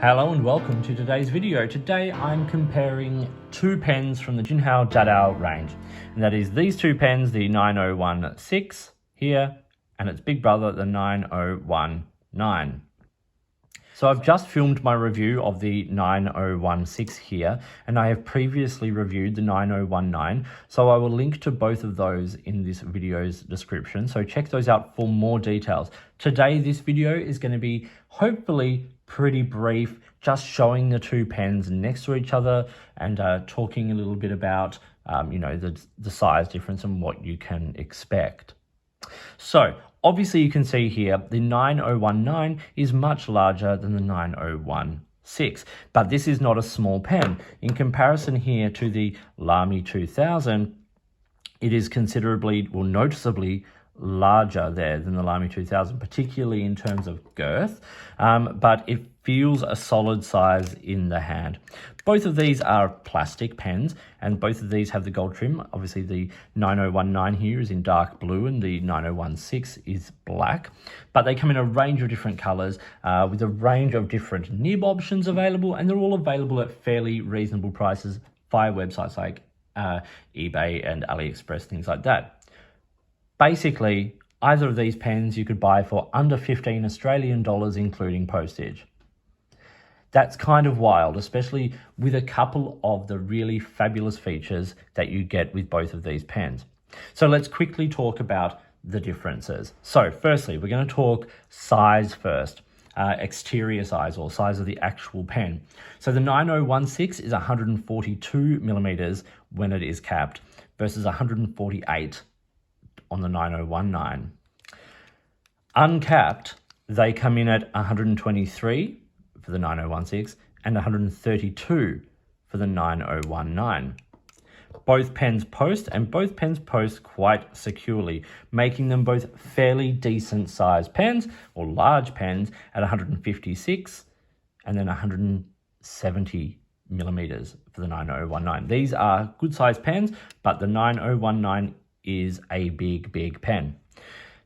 Hello and welcome to today's video. Today I'm comparing two pens from the Jinhao Dadao range. And that is these two pens, the 9016 here and its big brother, the 9019. So I've just filmed my review of the 9016 here, and I have previously reviewed the 9019, so I will link to both of those in this video's description, so check those out for more details. Today this video is going to be hopefully pretty brief, just showing the two pens next to each other and talking a little bit about the size difference and what you can expect. So obviously you can see here the 9019 is much larger than the 9016, but this is not a small pen. In comparison here to the Lamy 2000, it is considerably, well, noticeably larger there than the Lamy 2000, particularly in terms of girth, but it feels a solid size in the hand. Both of these are plastic pens, and both of these have the gold trim. Obviously the 9019 here is in dark blue and the 9016 is black, but they come in a range of different colors with a range of different nib options available, and they're all available at fairly reasonable prices via websites like eBay and AliExpress, things like that. Basically, either of these pens you could buy for under 15 Australian dollars, including postage. That's kind of wild, especially with a couple of the really fabulous features that you get with both of these pens. So let's quickly talk about the differences. So firstly, we're going to talk size first, exterior size or size of the actual pen. So the 9016 is 142 millimeters when it is capped versus 148 on the 9019. Uncapped, they come in at 123 for the 9016 and 132 for the 9019. Both pens post, and both pens post quite securely, making them both fairly decent sized pens or large pens at 156 and then 170 millimeters for the 9019. These are good sized pens, but the 9019 is a big pen.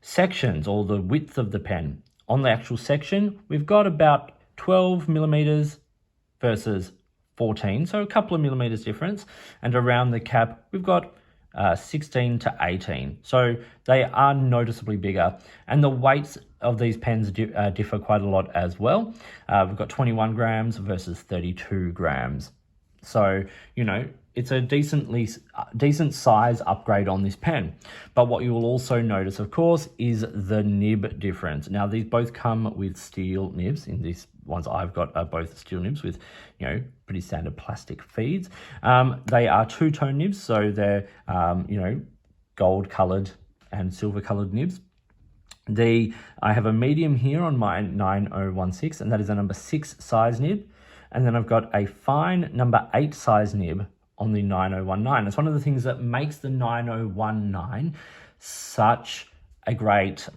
Sections, or the width of the pen. On the actual section, we've got about 12 millimeters versus 14, so a couple of millimeters difference. And around the cap, we've got 16 to 18. So they are noticeably bigger. And the weights of these pens differ quite a lot as well. We've got 21 grams versus 32 grams. So, it's a decent size upgrade on this pen. But what you will also notice, of course, is the nib difference. Now, these both come with steel nibs. In these ones I've got are both steel nibs with, pretty standard plastic feeds. They are two-tone nibs, so they're, gold-colored and silver-colored nibs. I have a medium here on my 9016, and that is a number 6 size nib. And then I've got a fine number 8 size nib on the 9019. It's one of the things that makes the 9019 such a great,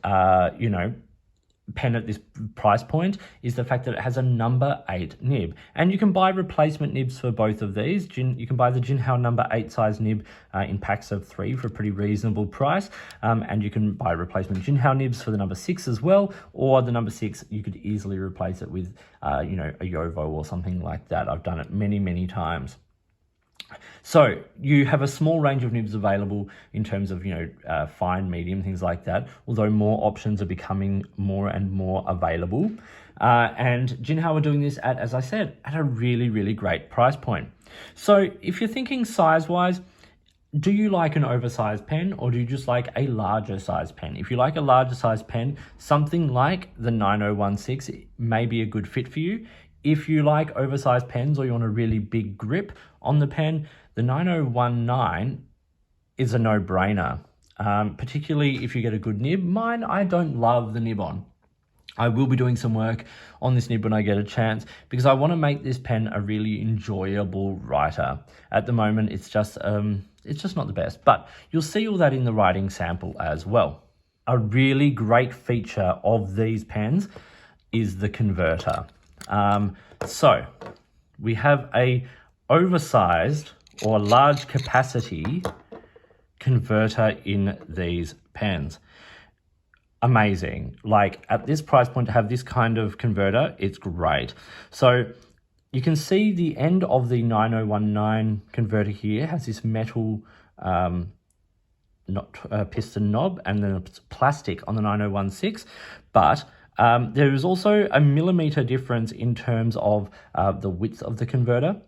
pen at this price point, is the fact that it has a number 8 nib. And you can buy replacement nibs for both of these. You can buy the Jinhao number 8 size nib in packs of 3 for a pretty reasonable price. And you can buy replacement Jinhao nibs for the number 6 as well, or the number 6, you could easily replace it with, a Yovo or something like that. I've done it many times. So you have a small range of nibs available in terms of, fine, medium, things like that, although more options are becoming more and more available. And Jinhao are doing this at, as I said, at a really great price point. So if you're thinking size-wise, do you like an oversized pen, or do you just like a larger size pen? If you like a larger size pen, something like the 9016 may be a good fit for you. If you like oversized pens or you want a really big grip on the pen, the 9019 is a no-brainer, particularly if you get a good nib. Mine, I don't love the nib on. I will be doing some work on this nib when I get a chance, because I want to make this pen a really enjoyable writer. At the moment, it's just not the best, but you'll see all that in the writing sample as well. A really great feature of these pens is the converter. So we have a oversized or large capacity converter in these pens. amazing. Like at this price point to have this kind of converter, it's great. So you can see the end of the 9019 converter here has this metal piston knob, and then it's plastic on the 9016, but there is also a millimeter difference in terms of the width of the converter,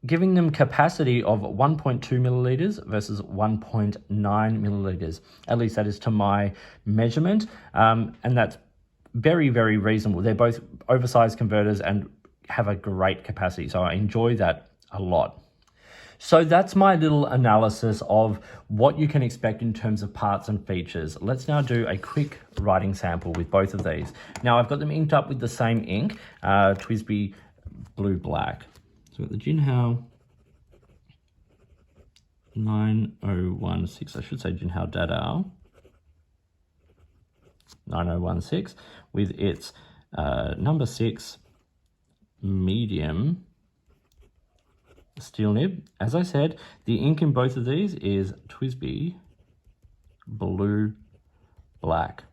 giving them capacity of 1.2 milliliters versus 1.9 milliliters. At least that is to my measurement, and that's very, very reasonable. They're both oversized converters and have a great capacity, so I enjoy that a lot. So that's my little analysis of what you can expect in terms of parts and features. Let's now do a quick writing sample with both of these. Now I've got them inked up with the same ink, TWSBI Blue Black. So we've got the Jinhao 9016, I should say Jinhao Dadao 9016 with its number 6 medium steel nib. As I said, the ink in both of these is TWSBI Blue Black.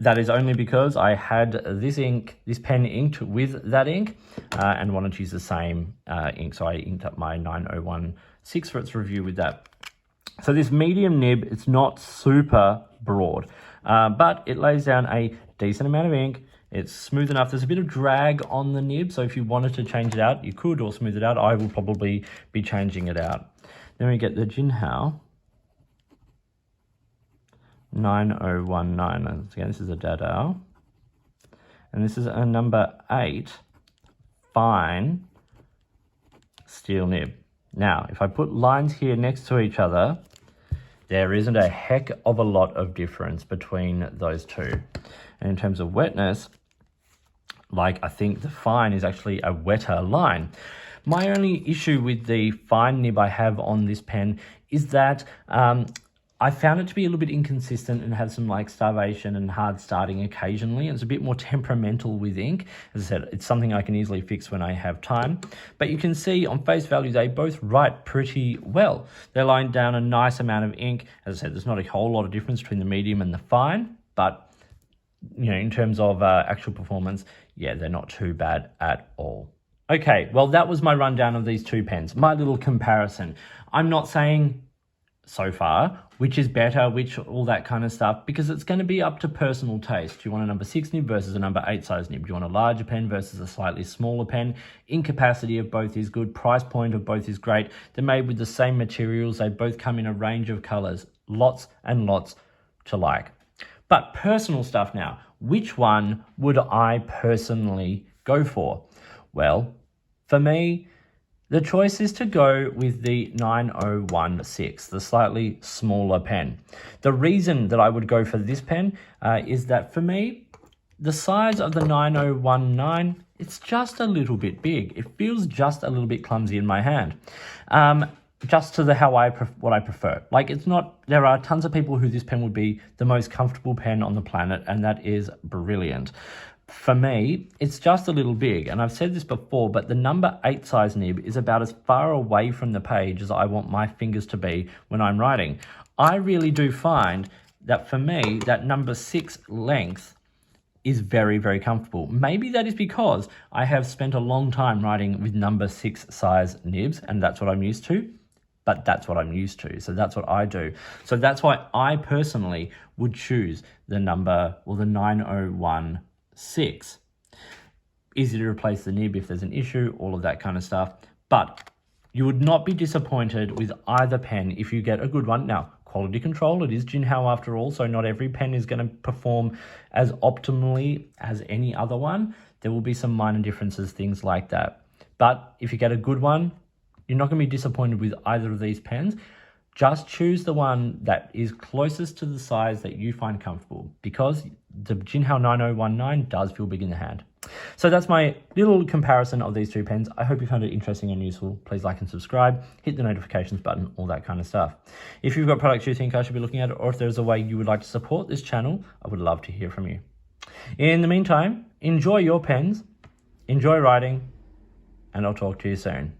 That is only because I had this pen inked with that ink and wanted to use the same ink. So I inked up my 9016 for its review with that. So this medium nib, it's not super broad, but it lays down a decent amount of ink. It's smooth enough. There's a bit of drag on the nib, so if you wanted to change it out, you could, or smooth it out. I will probably be changing it out. Then we get the Jinhao 9019. Again, this is a Dadao. And this is a number 8 fine steel nib. Now, if I put lines here next to each other, there isn't a heck of a lot of difference between those two. And in terms of wetness, like I think the fine is actually a wetter line. My only issue with the fine nib I have on this pen is that I found it to be a little bit inconsistent and have some like starvation and hard starting occasionally. It's a bit more temperamental with ink. As I said, it's something I can easily fix when I have time. But you can see on face value, they both write pretty well. They're laying down a nice amount of ink. As I said, there's not a whole lot of difference between the medium and the fine, but you know, in terms of actual performance, yeah, they're not too bad at all. Okay, well, that was my rundown of these two pens, my little comparison. I'm not saying so far which is better, which all that kind of stuff, because it's going to be up to personal taste. Do you want a number 6 nib versus a number 8 size nib? Do you want a larger pen versus a slightly smaller pen? Ink capacity of both is good. Price point of both is great. They're made with the same materials. They both come in a range of colors. Lots and lots to like. But personal stuff now. Which one would I personally go for? Well, for me, the choice is to go with the 9016, the slightly smaller pen. The reason that I would go for this pen is that for me, the size of the 9019, it's just a little bit big. It feels just a little bit clumsy in my hand. Just to what I prefer. Like, it's not, there are tons of people who this pen would be the most comfortable pen on the planet, and that is brilliant. For me, it's just a little big, and I've said this before, but the number 8 size nib is about as far away from the page as I want my fingers to be when I'm writing. I really do find that for me, that number 6 length is very, very comfortable. Maybe that is because I have spent a long time writing with number 6 size nibs, and that's what I'm used to. But that's what I'm used to, so that's what I do. So that's why I personally would choose the number, or the 9016. Easy to replace the nib if there's an issue, all of that kind of stuff. But you would not be disappointed with either pen if you get a good one. Now, quality control, it is Jinhao after all, so not every pen is going to perform as optimally as any other one. There will be some minor differences, things like that. But if you get a good one, you're not going to be disappointed with either of these pens. Just choose the one that is closest to the size that you find comfortable, because the Jinhao 9019 does feel big in the hand. So that's my little comparison of these two pens. I hope you found it interesting and useful. Please like and subscribe, hit the notifications button, all that kind of stuff. If you've got products you think I should be looking at, or if there's a way you would like to support this channel, I would love to hear from you. In the meantime, enjoy your pens, enjoy writing, and I'll talk to you soon.